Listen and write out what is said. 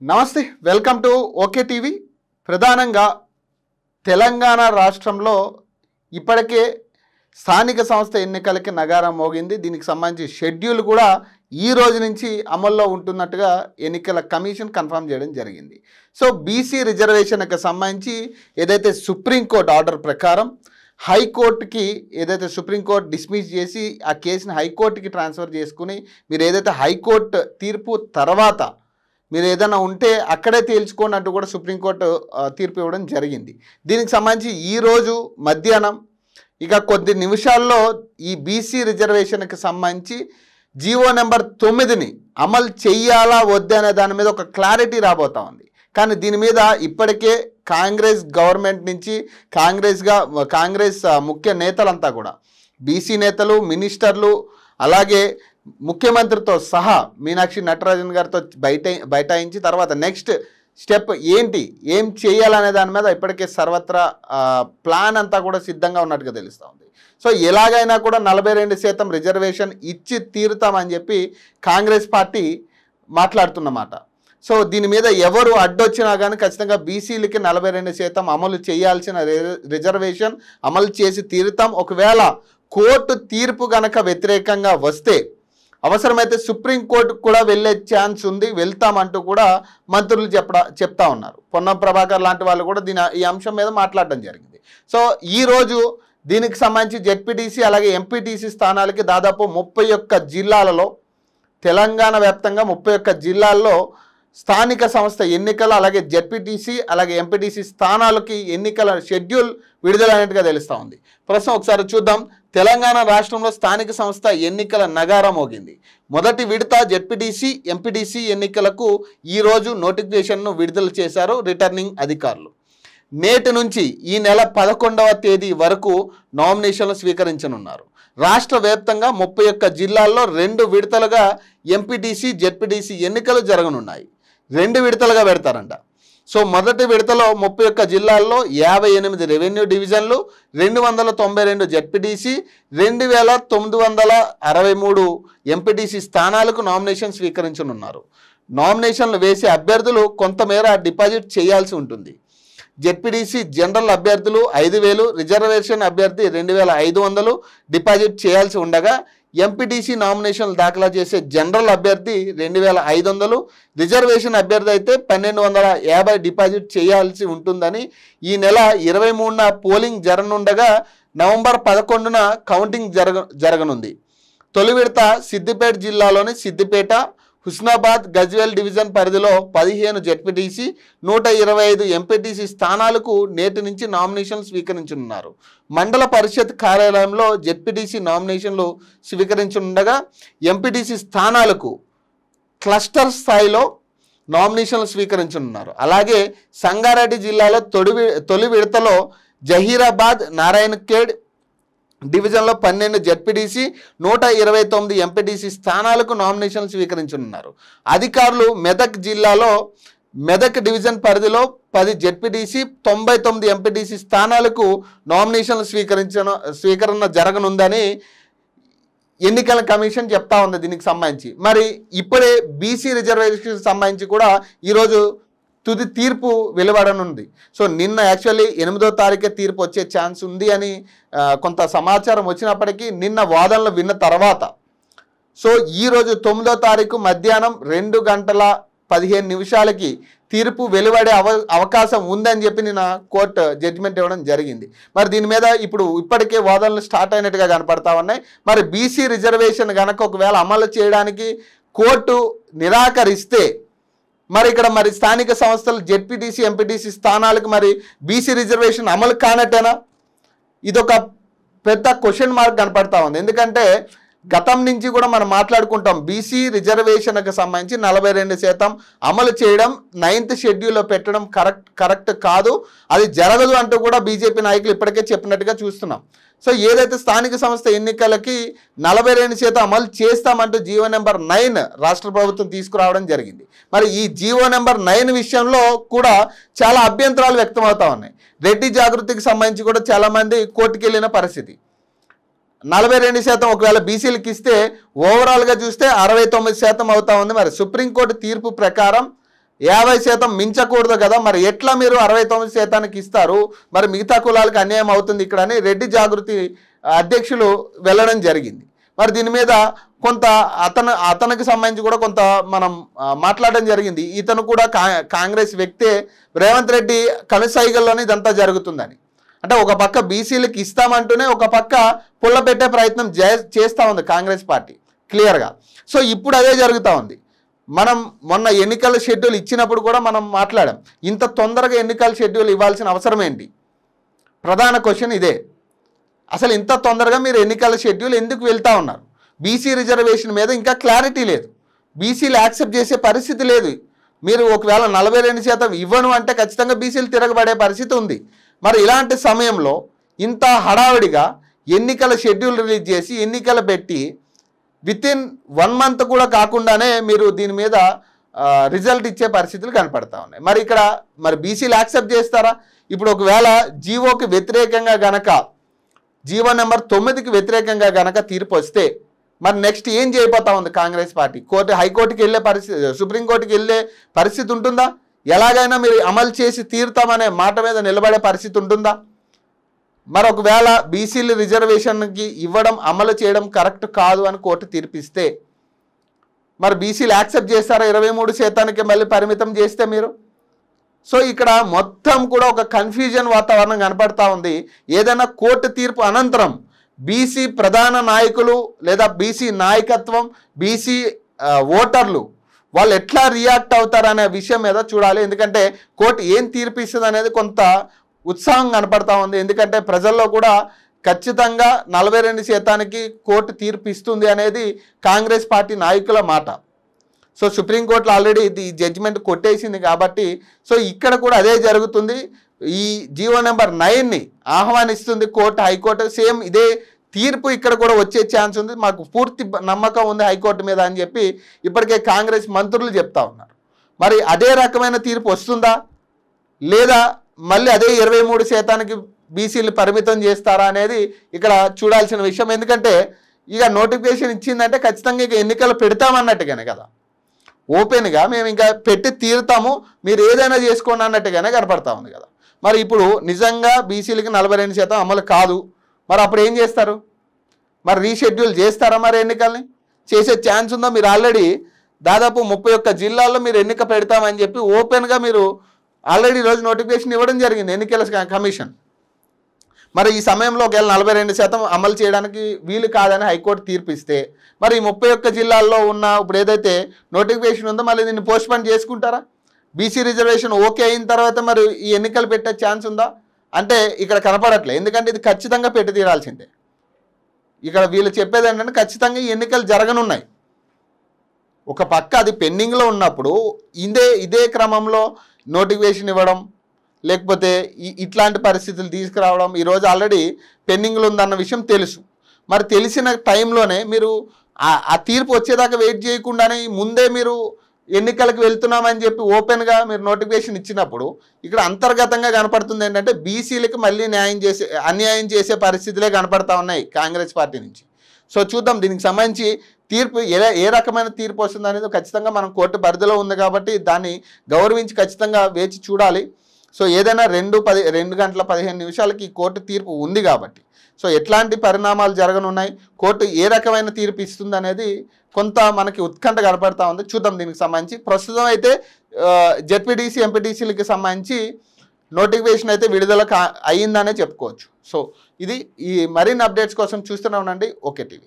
నమస్తే, welcome to okay TV. ప్రధానంగా తెలంగాణ రాష్ట్రంలో ఇప్పటికే స్థానిక సంస్థ ఎన్నికలకి నగారం మోగింది. దీనికి సంబంధించి షెడ్యూల్ కూడా ఈ రోజు నుంచి అమల్లో ఉంటున్నట్టుగా ఎన్నికల కమిషన్ కన్ఫర్మ్ చేయడం జరిగింది. సో బీసీ రిజర్వేషన్కి సంబంధించి ఏదైతే సుప్రీంకోర్టు ఆర్డర్ ప్రకారం హైకోర్టుకి ఏదైతే సుప్రీంకోర్టు డిస్మిస్ చేసి ఆ కేసుని హైకోర్టుకి ట్రాన్స్ఫర్ చేసుకుని మీరు ఏదైతే హైకోర్టు తీర్పు తర్వాత మీరు ఏదైనా ఉంటే అక్కడే తేల్చుకోనట్టు కూడా సుప్రీంకోర్టు తీర్పు ఇవ్వడం జరిగింది. దీనికి సంబంధించి ఈరోజు మధ్యాహ్నం ఇక కొద్ది నిమిషాల్లో ఈ బీసీ రిజర్వేషన్కి సంబంధించి జీవో నెంబర్ 9ని అమలు చెయ్యాలా వద్దనే దాని మీద ఒక క్లారిటీ రాబోతా ఉంది. కానీ దీని మీద ఇప్పటికే కాంగ్రెస్ గవర్నమెంట్ నుంచి కాంగ్రెస్ ముఖ్య నేతలంతా కూడా బీసీ నేతలు, మినిస్టర్లు, అలాగే ముఖ్యమంత్రితో సహా మీనాక్షి నటరాజన్ గారితో బైఠాయించి తర్వాత నెక్స్ట్ స్టెప్ ఏంటి, ఏం చేయాలనే దాని మీద ఇప్పటికే సర్వత్రా ప్లాన్ అంతా కూడా సిద్ధంగా ఉన్నట్టుగా తెలుస్తూ ఉంది. సో ఎలాగైనా కూడా 42% రిజర్వేషన్ ఇచ్చి తీరుతామని చెప్పి కాంగ్రెస్ పార్టీ మాట్లాడుతున్నమాట. సో దీని మీద ఎవరు అడ్డొచ్చినా కానీ ఖచ్చితంగా బీసీలకి 42% అమలు చేయాల్సిన రిజర్వేషన్ అమలు చేసి తీరుతాం. ఒకవేళ కోర్టు తీర్పు కనుక వ్యతిరేకంగా వస్తే అవసరమైతే సుప్రీంకోర్టు కూడా వెళ్ళే ఛాన్స్ ఉంది, వెళ్తామంటూ కూడా మంత్రులు చెప్తా ఉన్నారు. పొన్నం ప్రభాకర్ లాంటి వాళ్ళు కూడా ఈ అంశం మీద మాట్లాడడం జరిగింది. సో ఈరోజు దీనికి సంబంధించి జెడ్పీటీసీ అలాగే ఎంపీటీసీ స్థానాలకి దాదాపు 31 జిల్లాలలో తెలంగాణ వ్యాప్తంగా 31 జిల్లాల్లో స్థానిక సంస్థ ఎన్నికలు అలాగే జెడ్పీటీసీ అలాగే ఎంపీటీసీ స్థానాలకి ఎన్నికల షెడ్యూల్ విడుదలైనట్టుగా తెలుస్తూ ఉంది. ప్రస్తుతం ఒకసారి చూద్దాం. తెలంగాణ రాష్ట్రంలో స్థానిక సంస్థ ఎన్నికల నగారం మోగింది. మొదటి విడత జెడ్పీటీసీ ఎంపీటీసీ ఎన్నికలకు ఈరోజు నోటిఫికేషన్ను విడుదల చేశారు రిటర్నింగ్ అధికారులు. నేటి నుంచి ఈ నెల 11వ తేదీ వరకు నామినేషన్లు స్వీకరించనున్నారు. రాష్ట్ర వ్యాప్తంగా 31 జిల్లాల్లో 2 విడతలుగా ఎంపీటీసీ జెడ్పీటీసీ ఎన్నికలు జరగనున్నాయి. 2 విడతలుగా పెడతారంట. సో మొదటి విడతలో 31 జిల్లాల్లో 58 రెవెన్యూ డివిజన్లు, 292 జెడ్పీటీసీ, 2963 ఎంపీటీసీ స్థానాలకు నామినేషన్ స్వీకరించనున్నారు. నామినేషన్లు వేసే అభ్యర్థులు కొంతమేర డిపాజిట్ చేయాల్సి ఉంటుంది. జెడ్పీటీసీ జనరల్ అభ్యర్థులు 5,000, రిజర్వేషన్ అభ్యర్థి 2,500 డిపాజిట్ చేయాల్సి ఉండగా ఎంపీటీసీ నామినేషన్లు దాఖలా చేసే జనరల్ అభ్యర్థి 2,500, రిజర్వేషన్ అభ్యర్థి అయితే 1,250 డిపాజిట్ చేయాల్సి ఉంటుందని ఈ నెల 23న పోలింగ్ జరగనుండగా నవంబర్ 11న కౌంటింగ్ జరగనుంది. తొలి విడత సిద్దిపేట జిల్లాలోని సిద్దిపేట, హుస్నాబాద్, గజ్వేల్ డివిజన్ పరిధిలో 15 జెడ్పీటీసీ 125 ఎంపీటీసీ స్థానాలకు నేటి నుంచి నామినేషన్లు స్వీకరించనున్నారు. మండల పరిషత్ కార్యాలయంలో జెడ్పీటీసీ నామినేషన్లు స్వీకరించనుండగా ఎంపీటీసీ స్థానాలకు క్లస్టర్ స్థాయిలో నామినేషన్లు స్వీకరించనున్నారు. అలాగే సంగారెడ్డి జిల్లాలో తొలి విడతలో జహీరాబాద్, నారాయణఖేడ్ డివిజన్లో 12 జెడ్పీటీసీ 129 ఎంపీటీసీ స్థానాలకు నామినేషన్లు స్వీకరించనున్నారు. అధికారులు మెదక్ జిల్లాలో మెదక్ డివిజన్ పరిధిలో 10 జెడ్పీటీసీ 99 ఎంపీటీసీ స్థానాలకు నామినేషన్లు స్వీకరణ జరగనుందని ఎన్నికల కమిషన్ చెప్తా ఉంది. దీనికి సంబంధించి మరి ఇప్పుడే బీసీ రిజర్వేషన్కి సంబంధించి కూడా ఈరోజు తుది తీర్పు వెలువడనుంది. సో నిన్న యాక్చువల్లీ 8వ తారీఖే తీర్పు వచ్చే ఛాన్స్ ఉంది అని కొంత సమాచారం వచ్చినప్పటికీ నిన్న వాదనలు విన్న తర్వాత సో ఈరోజు 9వ తారీఖు మధ్యాహ్నం 2:15 తీర్పు వెలువడే అవకాశం ఉందని చెప్పి నిన్న కోర్టు జడ్జిమెంట్ ఇవ్వడం జరిగింది. మరి దీని మీద ఇప్పటికే వాదనలు స్టార్ట్ అయినట్టుగా కనపడతా ఉన్నాయి. మరి బీసీ రిజర్వేషన్ కనుక ఒకవేళ అమలు చేయడానికి కోర్టు నిరాకరిస్తే మరి ఇక్కడ స్థానిక సంస్థలు జెడ్పీటీసీ ఎంపీటీసీ స్థానాలకు మరి బీసీ రిజర్వేషన్ అమలు కానట్టేనా? ఇదొక పెద్ద క్వశ్చన్ మార్క్ కనపడతా ఉంది. ఎందుకంటే గతం నుంచి కూడా మనం మాట్లాడుకుంటాం బీసీ రిజర్వేషన్కి సంబంధించి 42% అమలు చేయడం 9th షెడ్యూల్లో పెట్టడం కరెక్ట్ కాదు, అది జరగదు అంటూ కూడా బీజేపీ నాయకులు ఇప్పటికే చెప్పినట్టుగా చూస్తున్నాం. సో ఏదైతే స్థానిక సంస్థ ఎన్నికలకి 42% అమలు చేస్తామంటూ జీవో నెంబర్ 9 రాష్ట్ర ప్రభుత్వం తీసుకురావడం జరిగింది. మరి ఈ జీవో నెంబర్ 9 విషయంలో కూడా చాలా అభ్యంతరాలు వ్యక్తమవుతా ఉన్నాయి. రెడ్డి జాగృతికి సంబంధించి కూడా చాలామంది కోర్టుకు వెళ్ళిన పరిస్థితి. 42% ఒకవేళ బీసీలకు ఇస్తే ఓవరాల్గా చూస్తే 69% అవుతా ఉంది. మరి సుప్రీంకోర్టు తీర్పు ప్రకారం 50% మించకూడదు కదా, మరి ఎట్లా మీరు 69% ఇస్తారు, మరి మిగతా కులాలకు అన్యాయం అవుతుంది ఇక్కడ అని రెడ్డి జాగృతి అధ్యక్షులు వెళ్ళడం జరిగింది. మరి దీని మీద కొంత అతనికి సంబంధించి కూడా కొంత మనం మాట్లాడడం జరిగింది. ఇతను కూడా కాంగ్రెస్ వ్యక్తే, రేవంత్ రెడ్డి కనుసైగల్లోనే ఇదంతా జరుగుతుందని. అంటే ఒక పక్క బీసీలకు ఇస్తామంటూనే ఒక పక్క పుల్ల పెట్టే ప్రయత్నం చేస్తూ ఉంది కాంగ్రెస్ పార్టీ క్లియర్గా. సో ఇప్పుడు అదే జరుగుతూ ఉంది. మనం మొన్న ఎన్నికల షెడ్యూల్ ఇచ్చినప్పుడు కూడా మనం మాట్లాడాం, ఇంత తొందరగా ఎన్నికల షెడ్యూల్ ఇవ్వాల్సిన అవసరం ఏంటి? ప్రధాన క్వశ్చన్ ఇదే. అసలు ఇంత తొందరగా మీరు ఎన్నికల షెడ్యూల్ ఎందుకు వెళ్తూ ఉన్నారు? బీసీ రిజర్వేషన్ మీద ఇంకా క్లారిటీ లేదు, బీసీలు యాక్సెప్ట్ చేసే పరిస్థితి లేదు. మీరు ఒకవేళ 42% ఇవ్వను అంటే ఖచ్చితంగా బీసీలు తిరగబడే పరిస్థితి ఉంది. మరి ఇలాంటి సమయంలో ఇంత హడావిడిగా ఎన్నికల షెడ్యూల్ రిలీజ్ చేసి ఎన్నికలు పెట్టి వితిన్ 1 month కూడా కాకుండానే మీరు దీని మీద రిజల్ట్ ఇచ్చే పరిస్థితులు కనపడతా ఉన్నాయి. మరి ఇక్కడ మరి బీసీలు యాక్సెప్ట్ చేస్తారా? ఇప్పుడు ఒకవేళ జీవోకి వ్యతిరేకంగా గనక, జీవో నెంబర్ 9కి వ్యతిరేకంగా గనక తీర్పు వస్తే మరి నెక్స్ట్ ఏం చేయబోతా ఉంది కాంగ్రెస్ పార్టీ? హైకోర్టుకి వెళ్ళే పరిస్థితి, సుప్రీంకోర్టుకి వెళ్ళే పరిస్థితి ఉంటుందా? ఎలాగైనా మీరు అమలు చేసి తీరుతామనే మాట మీద నిలబడే పరిస్థితి ఉంటుందా? మరి ఒకవేళ బీసీలు రిజర్వేషన్కి ఇవ్వడం, అమలు చేయడం కరెక్ట్ కాదు అని కోర్టు తీర్పిస్తే మరి బీసీలు యాక్సెప్ట్ చేస్తారా? 23% మళ్ళీ పరిమితం చేస్తే మీరు. సో ఇక్కడ మొత్తం కూడా ఒక కన్ఫ్యూజన్ వాతావరణం కనపడతా ఉంది. ఏదైనా కోర్టు తీర్పు అనంతరం బీసీ ప్రధాన నాయకులు లేదా బీసీ నాయకత్వం, బీసీ ఓటర్లు వాళ్ళు ఎట్లా రియాక్ట్ అవుతారనే విషయం మీద చూడాలి. ఎందుకంటే కోర్టు ఏం తీర్పు ఇస్తుంది అనేది కొంత ఉత్సాహం కనపడతా ఉంది. ఎందుకంటే ప్రజల్లో కూడా ఖచ్చితంగా 42% కోర్టు తీర్పు ఇస్తుంది అనేది కాంగ్రెస్ పార్టీ నాయకుల మాట. సో సుప్రీంకోర్టులో ఆల్రెడీ ఇది జడ్జిమెంట్ కొట్టేసింది కాబట్టి సో ఇక్కడ కూడా అదే జరుగుతుంది. ఈ జీవో నెంబర్ 9ని ఆహ్వానిస్తుంది కోర్టు, హైకోర్టు. సేమ్ ఇదే తీర్పు ఇక్కడ కూడా వచ్చే ఛాన్స్ ఉంది, మాకు పూర్తి నమ్మకం ఉంది హైకోర్టు మీద అని చెప్పి ఇప్పటికే కాంగ్రెస్ మంత్రులు చెప్తా ఉన్నారు. మరి అదే రకమైన తీర్పు వస్తుందా, లేదా మళ్ళీ అదే 23%కి బీసీలు పరిమితం చేస్తారా అనేది ఇక్కడ చూడాల్సిన విషయం. ఎందుకంటే ఇక నోటిఫికేషన్ ఇచ్చిందంటే ఖచ్చితంగా ఇక ఎన్నికలు పెడతామన్నట్టుగానే కదా, ఓపెన్గా మేము ఇంకా పెట్టి తీరుతాము, మీరు ఏదైనా చేసుకోండి అన్నట్టుగానే కనపడతా ఉంది కదా. మరి ఇప్పుడు నిజంగా బీసీలకి 42% అమలు కాదు, మరి అప్పుడు ఏం చేస్తారు? మరి రీషెడ్యూల్ చేస్తారా? మరి ఎన్నికల్ని చేసే ఛాన్స్ ఉందా? మీరు ఆల్రెడీ దాదాపు 31 జిల్లాల్లో మీరు ఎన్నిక పెడతామని చెప్పి ఓపెన్గా మీరు ఆల్రెడీ ఈరోజు నోటిఫికేషన్ ఇవ్వడం జరిగింది ఎన్నికల కమిషన్. మరి ఈ సమయంలో ఒకవేళ 42% అమలు చేయడానికి వీలు కాదని హైకోర్టు తీర్పిస్తే మరి 31 జిల్లాల్లో ఉన్న ఇప్పుడు ఏదైతే నోటిఫికేషన్ ఉందో మళ్ళీ దీన్ని పోస్ట్పోన్ చేసుకుంటారా? బీసీ రిజర్వేషన్ ఓకే అయిన తర్వాత మరి ఈ ఎన్నికలు పెట్టే ఛాన్స్ ఉందా అంటే ఇక్కడ కనపడట్లే. ఎందుకంటే ఇది ఖచ్చితంగా పెట్టి తీరాల్సిందే. ఇక్కడ వీళ్ళు చెప్పేది ఏంటంటే ఖచ్చితంగా ఈ ఎన్నికలు జరగనున్నాయి. ఒక పక్క అది పెండింగ్లో ఉన్నప్పుడు ఇదే క్రమంలో నోటిఫికేషన్ ఇవ్వడం, లేకపోతే ఇట్లాంటి పరిస్థితులు తీసుకురావడం, ఈరోజు ఆల్రెడీ పెండింగ్లో ఉందన్న విషయం తెలుసు. మరి తెలిసిన టైంలోనే మీరు ఆ తీర్పు వచ్చేదాకా వెయిట్ చేయకుండానే ముందే మీరు ఎన్నికలకు వెళ్తున్నామని చెప్పి ఓపెన్గా మీరు నోటిఫికేషన్ ఇచ్చినప్పుడు ఇక్కడ అంతర్గతంగా కనపడుతుంది ఏంటంటే బీసీలకు మళ్ళీ అన్యాయం చేసే పరిస్థితులే కనపడతా ఉన్నాయి కాంగ్రెస్ పార్టీ నుంచి. సో చూద్దాం దీనికి సంబంధించి తీర్పు ఏ రకమైన తీర్పు వస్తుంది అనేది ఖచ్చితంగా మనం కోర్టు పరిధిలో ఉంది కాబట్టి దాన్ని గౌరవించి ఖచ్చితంగా వేచి చూడాలి. సో ఏదైనా 2:15 కోర్టు తీర్పు ఉంది కాబట్టి సో ఎట్లాంటి పరిణామాలు జరగనున్నాయి, కోర్టు ఏ రకమైన తీర్పు ఇస్తుంది అనేది కొంత మనకి ఉత్కంఠ కనపడతా ఉంది. చూద్దాం దీనికి సంబంధించి. ప్రస్తుతం అయితే జెడ్పీటీసీ ఎంపీటీసీలకి సంబంధించి నోటిఫికేషన్ అయితే విడుదల అయ్యిందనే చెప్పుకోవచ్చు. సో ఇది ఈ మరిన్ని అప్డేట్స్ కోసం చూస్తూనే ఉండండి ఓకే టీవీ.